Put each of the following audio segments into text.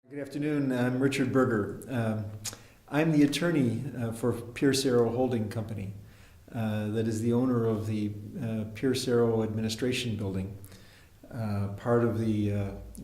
Good afternoon. I'm Richard Berger. I'm the attorney for Pierce Arrow Holding Company, that is the owner of the Pierce Arrow Administration Building, part of the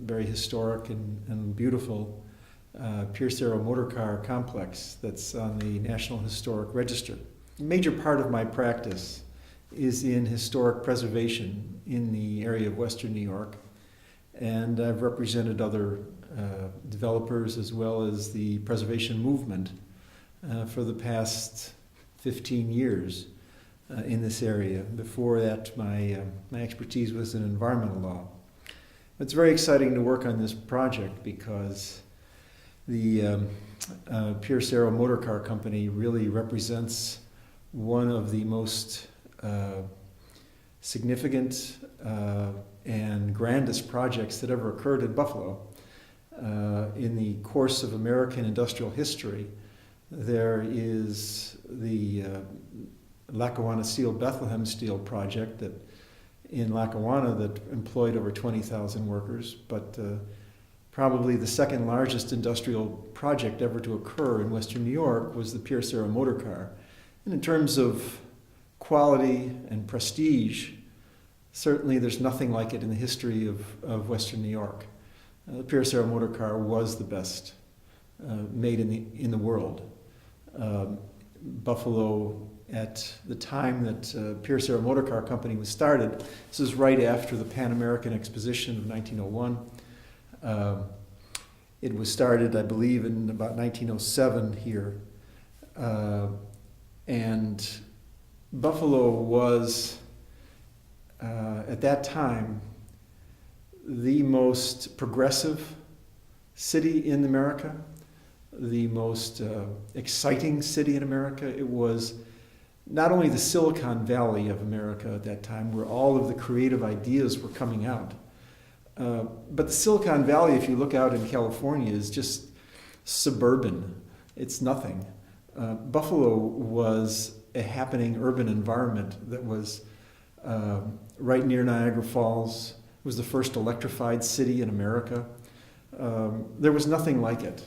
very historic and beautiful Pierce Arrow Motor Car Complex that's on the National Historic Register. A major part of my practice is in historic preservation in the area of Western New York, and I've represented other developers as well as the preservation movement for the past 15 years in this area. Before that, my expertise was in environmental law. It's very exciting to work on this project because the Pierce Arrow Motor Car Company really represents one of the most significant and grandest projects that ever occurred in Buffalo. In the course of American industrial history, there is the Lackawanna Steel Bethlehem Steel project that in Lackawanna that employed over 20,000 workers, but probably the second largest industrial project ever to occur in Western New York was the Pierce Arrow Motor Car. And in terms of quality and prestige, certainly there's nothing like it in the history of Western New York. The Pierce Arrow Motor Car was the best made in the world. Buffalo, at the time that Pierce Arrow Motor Car Company was started, this is right after the Pan American Exposition of 1901. It was started, I believe, in about 1907 here. And Buffalo was, at that time, the most progressive city in America, the most exciting city in America. It was not only the Silicon Valley of America at that time, where all of the creative ideas were coming out, but the Silicon Valley, if you look out in California, is just suburban. It's nothing. Buffalo was a happening urban environment that was right near Niagara Falls. It was the first electrified city in America. There was nothing like it.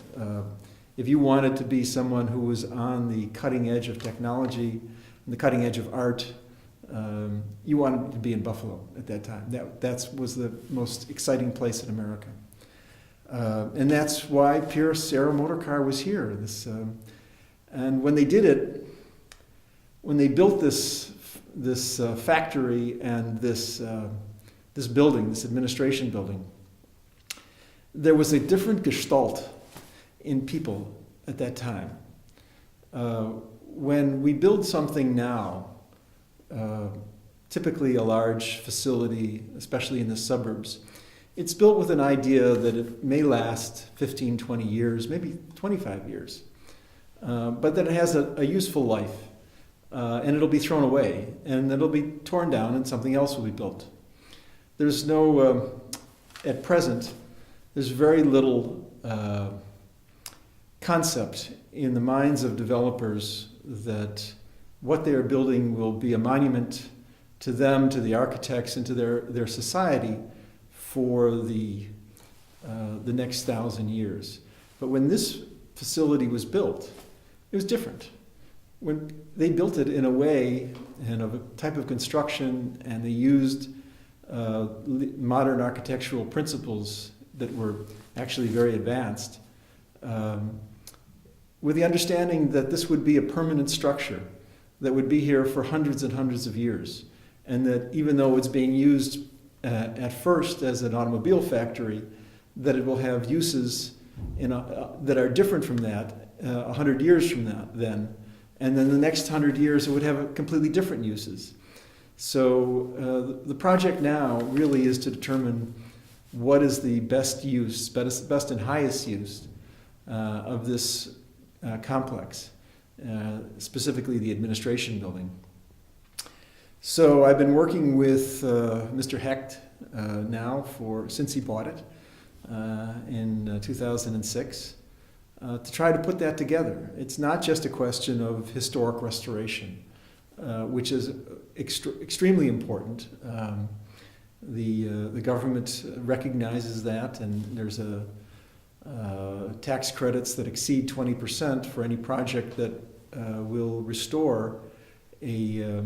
If you wanted to be someone who was on the cutting edge of technology and the cutting edge of art, you wanted to be in Buffalo at that time. That was the most exciting place in America. And that's why Pierce Arrow Motor Car was here. And when they did it, when they built this factory and this building, this administration building, there was a different gestalt in people at that time. When we build something now, typically a large facility, especially in the suburbs, it's built with an idea that it may last 15, 20 years, maybe 25 years, but that it has a useful life, and it'll be thrown away, and it'll be torn down and something else will be built. There's no, at present, there's very little concept in the minds of developers that what they are building will be a monument to them, to the architects, and to their society for the next 1,000 years. But when this facility was built, it was different. When they built it in a way and of a type of construction, and they used modern architectural principles that were actually very advanced, with the understanding that this would be a permanent structure that would be here for hundreds and hundreds of years, and that even though it's being used at first as an automobile factory, that it will have uses that are different from that 100 years from then, and then the next 100 years it would have completely different uses. So the project now really is to determine what is the best use, best and highest use of this complex, specifically the administration building. So I've been working with Mr. Hecht now since he bought it in 2006 to try to put that together. It's not just a question of historic restoration, which is extremely important. The government recognizes that, and there's a tax credits that exceed 20% for any project that will restore a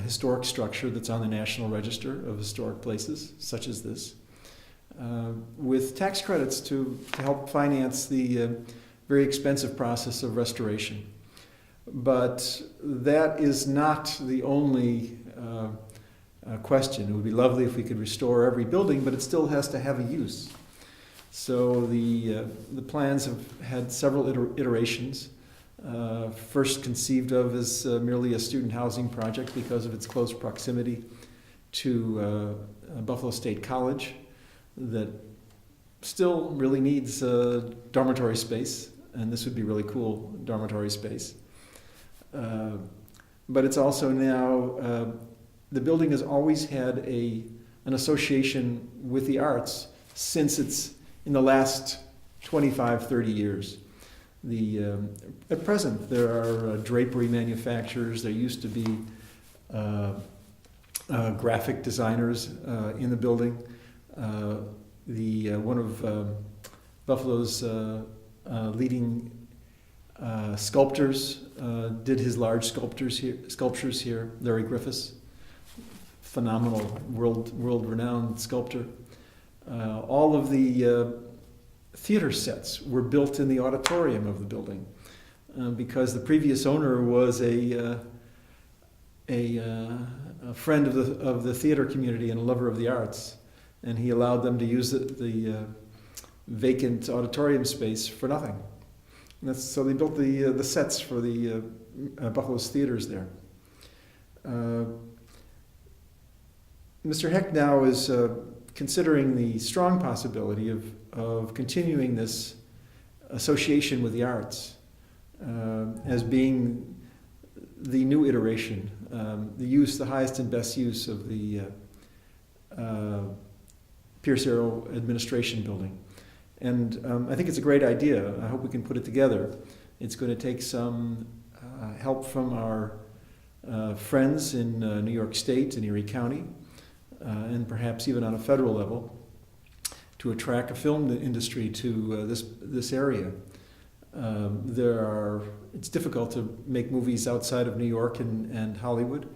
historic structure that's on the National Register of Historic Places, such as this, with tax credits to help finance the very expensive process of restoration. But that is not the only question. It would be lovely if we could restore every building, but it still has to have a use. So the plans have had several iterations. First conceived of as merely a student housing project because of its close proximity to Buffalo State College, that still really needs dormitory space, and this would be really cool dormitory space. But it's also now, the building has always had an association with the arts since it's in the last 25, 30 years. At present, there are drapery manufacturers. There used to be graphic designers in the building. One of Buffalo's leading sculptors did his large sculptures here. Larry Griffiths, phenomenal, world-renowned sculptor. All of the theater sets were built in the auditorium of the building because the previous owner was a friend of the theater community and a lover of the arts, and he allowed them to use the vacant auditorium space for nothing. So they built the sets for the Buffalo's theaters there. Mr. Heck now is considering the strong possibility of continuing this association with the arts as being the new iteration, the highest and best use of the Pierce Arrow Administration Building. And I think it's a great idea. I hope we can put it together. It's going to take some help from our friends in New York State and Erie County, and perhaps even on a federal level, to attract a film industry to this area. It's difficult to make movies outside of New York and Hollywood.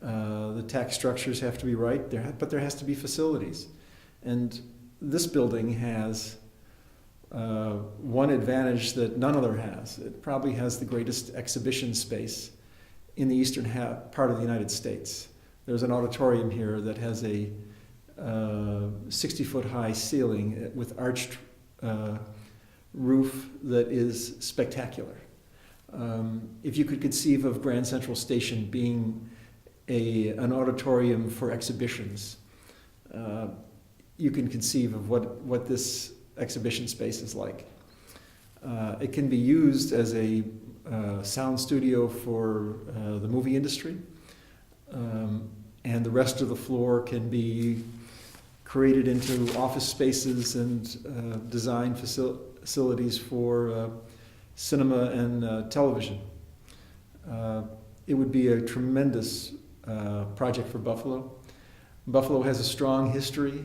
The tax structures have to be right, but there has to be facilities. And this building has one advantage that none other has. It probably has the greatest exhibition space in the eastern part of the United States. There's an auditorium here that has a 60-foot high ceiling with arched roof that is spectacular. If you could conceive of Grand Central Station being an auditorium for exhibitions, you can conceive of what this exhibition space is like. It can be used as a sound studio for the movie industry, and the rest of the floor can be created into office spaces and design facilities for cinema and television. It would be a tremendous project for Buffalo. Buffalo has a strong history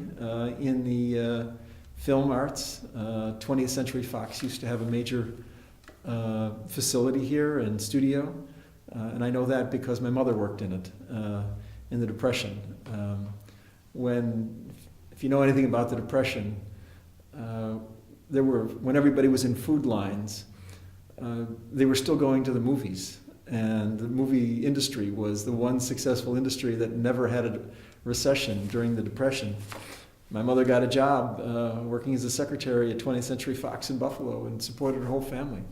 in the film arts. 20th Century Fox used to have a major facility here and studio, and I know that because my mother worked in it in the Depression. If you know anything about the Depression, when everybody was in food lines, they were still going to the movies, and the movie industry was the one successful industry that never had a recession during the Depression. My mother got a job working as a secretary at 20th Century Fox in Buffalo and supported her whole family.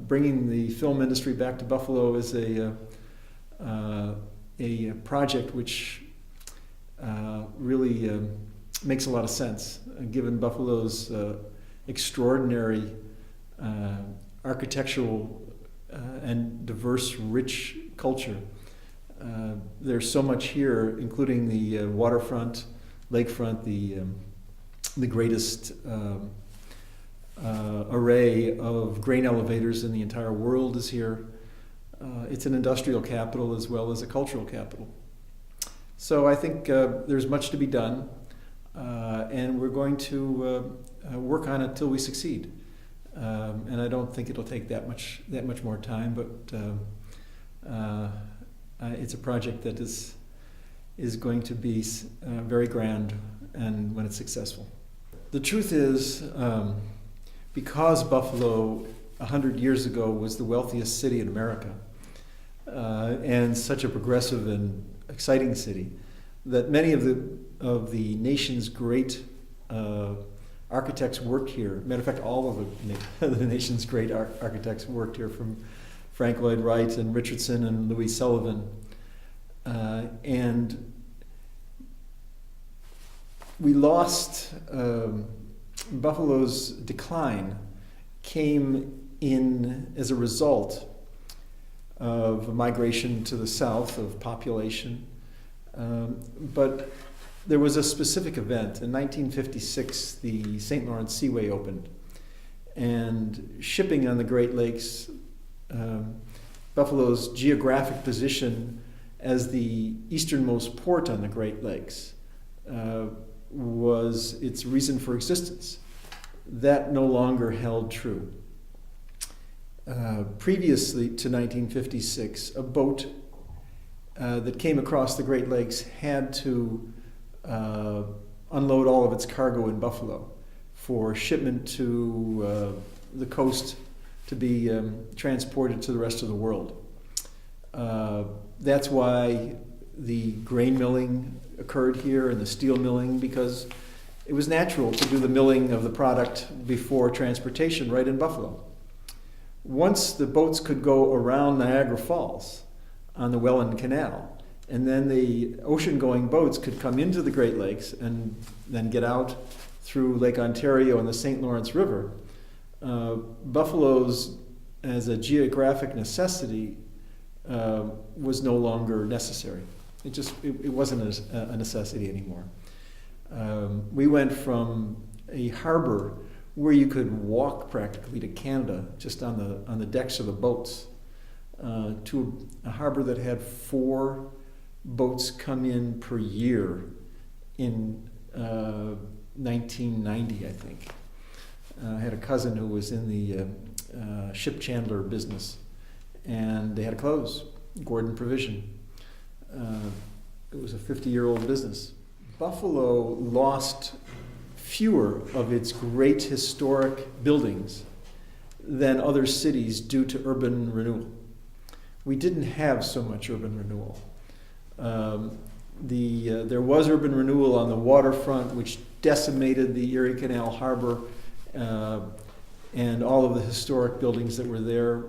Bringing the film industry back to Buffalo is a project which really makes a lot of sense, given Buffalo's extraordinary architectural and diverse, rich culture. There's so much here, including the waterfront, lakefront, the greatest array of grain elevators in the entire world is here. It's an industrial capital as well as a cultural capital. So I think there's much to be done, and we're going to work on it till we succeed. And I don't think it'll take that much more time, but it's a project that is going to be very grand, and when it's successful. The truth is, because Buffalo 100 years ago was the wealthiest city in America, and such a progressive and exciting city, that many of the nation's great architects worked here. Matter of fact, all of the nation's great architects worked here, from Frank Lloyd Wright and Richardson and Louis Sullivan. And we lost, Buffalo's decline came in as a result of migration to the south of population. But there was a specific event. In 1956, the St. Lawrence Seaway opened, and shipping on the Great Lakes, Buffalo's geographic position as the easternmost port on the Great Lakes was its reason for existence. That no longer held true. Previously to 1956, a boat that came across the Great Lakes had to unload all of its cargo in Buffalo for shipment to the coast to be transported to the rest of the world. That's why the grain milling occurred here and the steel milling, because it was natural to do the milling of the product before transportation right in Buffalo. Once the boats could go around Niagara Falls on the Welland Canal, and then the ocean-going boats could come into the Great Lakes and then get out through Lake Ontario and the St. Lawrence River, Buffalo's, as a geographic necessity, was no longer necessary. It wasn't a necessity anymore. We went from a harbor where you could walk practically to Canada just on the decks of the boats, to a harbor that had 4 boats come in per year in 1990, I think. I had a cousin who was in the ship chandler business, and they had to close. Gordon Provision. It was a 50-year-old business. Buffalo lost fewer of its great historic buildings than other cities due to urban renewal. We didn't have so much urban renewal. There was urban renewal on the waterfront, which decimated the Erie Canal Harbor and all of the historic buildings that were there.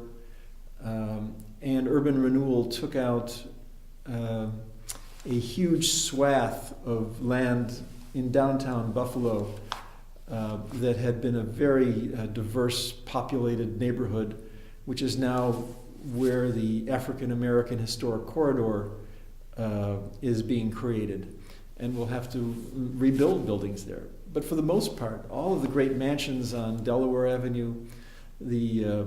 And urban renewal took out a huge swath of land in downtown Buffalo that had been a very diverse, populated neighborhood, which is now where the African American Historic Corridor is being created. And we'll have to rebuild buildings there. But for the most part, all of the great mansions on Delaware Avenue, the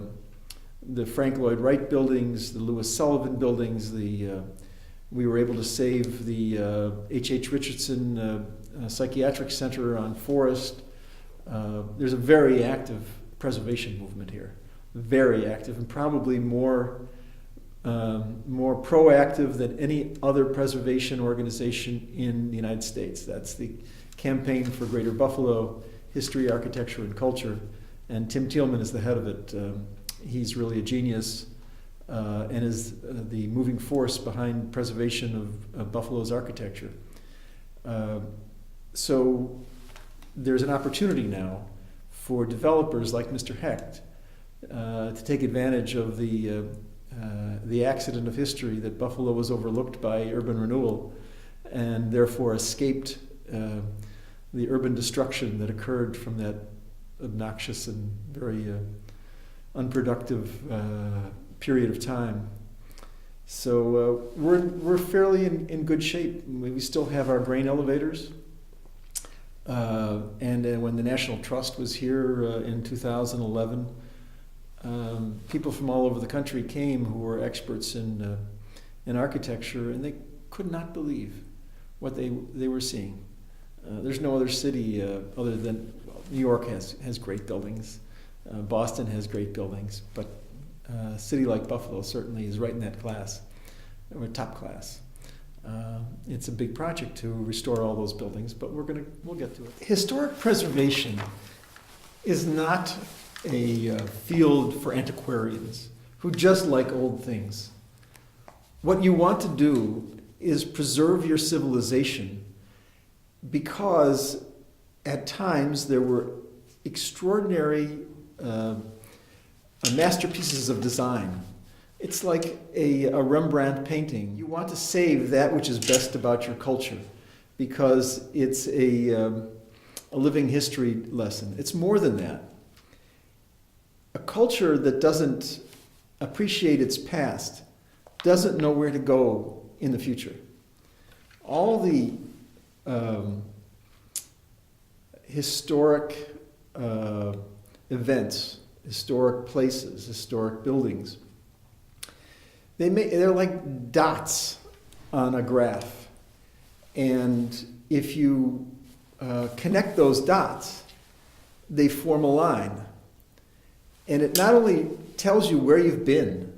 Frank Lloyd Wright buildings, the Louis Sullivan buildings, we were able to save the H.H. Richardson Psychiatric Center on Forest. There's a very active preservation movement here, very active, and probably more proactive than any other preservation organization in the United States. That's the Campaign for Greater Buffalo History, Architecture, and Culture, and Tim Thielman is the head of it. He's really a genius and is the moving force behind preservation of Buffalo's architecture. So there's an opportunity now for developers like Mr. Hecht to take advantage of the accident of history that Buffalo was overlooked by urban renewal and therefore escaped the urban destruction that occurred from that obnoxious and very unproductive period of time. So we're fairly in good shape. We still have our grain elevators. And when the National Trust was here in 2011, people from all over the country came who were experts in architecture, and they could not believe what they were seeing. There's no other city other than New York has great buildings, Boston has great buildings, but a city like Buffalo certainly is right in that class, or top class. It's a big project to restore all those buildings, but we'll get to it. Historic preservation is not a field for antiquarians who just like old things. What you want to do is preserve your civilization, because at times there were extraordinary masterpieces of design. It's like a Rembrandt painting. You want to save that which is best about your culture, because it's a living history lesson. It's more than that. A culture that doesn't appreciate its past doesn't know where to go in the future. All the historic events, historic places, historic buildings, they're like dots on a graph. And if you connect those dots, they form a line. And it not only tells you where you've been,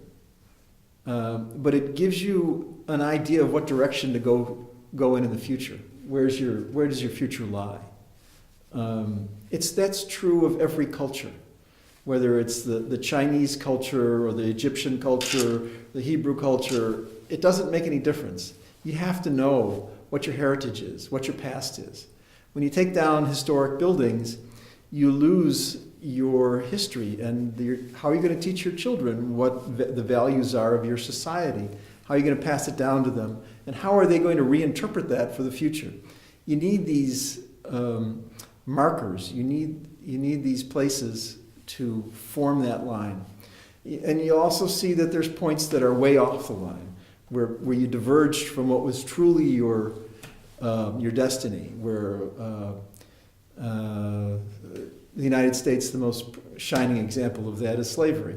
but it gives you an idea of what direction to go in the future. Where does your future lie? That's true of every culture, whether it's the Chinese culture or the Egyptian culture, the Hebrew culture. It doesn't make any difference. You have to know what your heritage is, what your past is. When you take down historic buildings, you lose your history, and how are you going to teach your children what the values are of your society? How are you going to pass it down to them? And how are they going to reinterpret that for the future? You need these markers. You need these places to form that line. And you also see that there's points that are way off the line, where you diverged from what was truly your destiny, where the United States, the most shining example of that is slavery.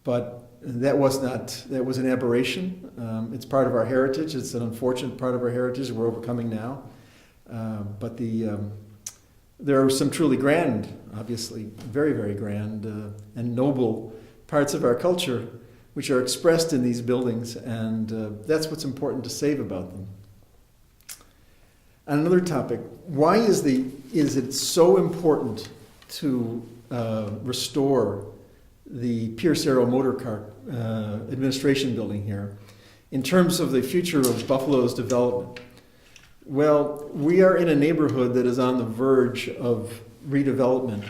But that was an aberration. It's part of our heritage. It's an unfortunate part of our heritage we're overcoming now. But there are some truly grand, obviously very, very grand and noble parts of our culture which are expressed in these buildings, and that's what's important to save about them. On another topic, why is it so important to restore the Pierce Arrow Motor Car Administration Building here in terms of the future of Buffalo's development? Well, we are in a neighborhood that is on the verge of redevelopment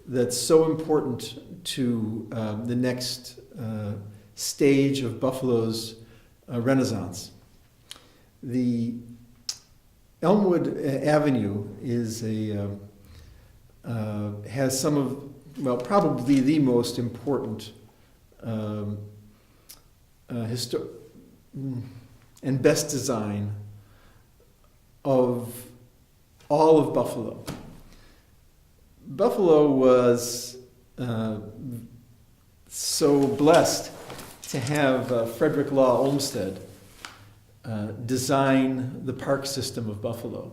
that's so important to the next stage of Buffalo's renaissance. The Elmwood Avenue has some of, probably the most important and best design of all of Buffalo. Buffalo was so blessed to have Frederick Law Olmsted design the park system of Buffalo.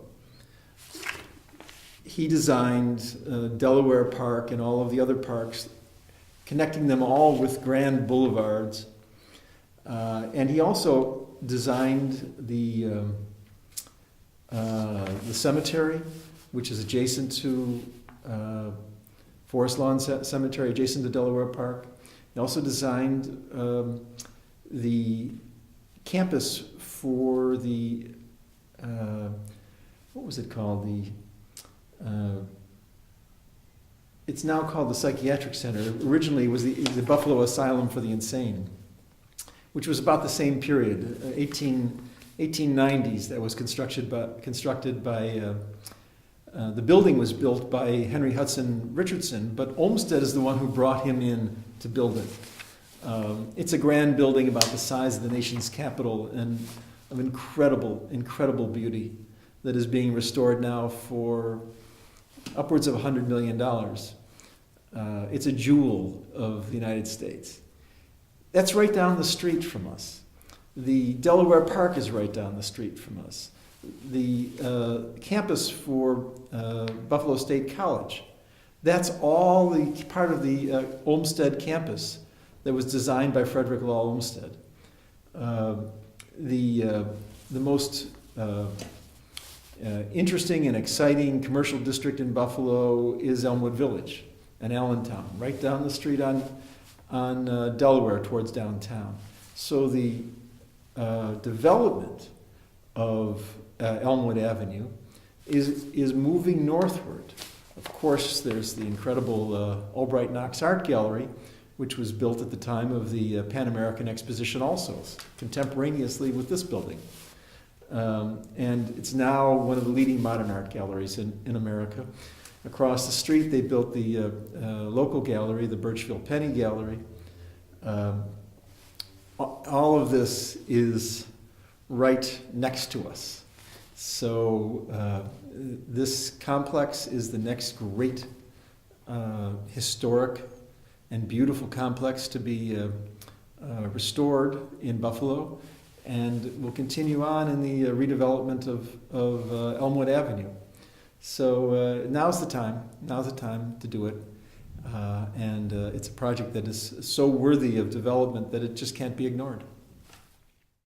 He designed Delaware Park and all of the other parks, connecting them all with grand boulevards. And he also designed the cemetery, which is adjacent to Forest Lawn Cemetery, adjacent to Delaware Park. He also designed the campus for the, what was it called? It's now called the Psychiatric Center. Originally it was the Buffalo Asylum for the Insane, which was about the same period, 1890s, that was constructed by the building was built by Henry Hudson Richardson, but Olmsted is the one who brought him in to build it. It's a grand building about the size of the nation's capital and of incredible, incredible beauty that is being restored now for upwards of $100 million. It's a jewel of the United States. That's right down the street from us. The Delaware Park is right down the street from us. campus for Buffalo State College. That's all the part of the Olmsted campus that was designed by Frederick Law Olmsted. The most interesting and exciting commercial district in Buffalo is Elmwood Village and Allentown, right down the street on Delaware towards downtown. So the development of Elmwood Avenue is moving northward. Of course, there's the incredible Albright Knox Art Gallery, which was built at the time of the Pan American Exposition also, contemporaneously with this building. And it's now one of the leading modern art galleries in America. Across the street, they built the local gallery, the Birchfield Penny Gallery. All of this is right next to us. So this complex is the next great historic and beautiful complex to be restored in Buffalo, and will continue on in the redevelopment of Elmwood Avenue. So now's the time to do it, and it's a project that is so worthy of development that it just can't be ignored.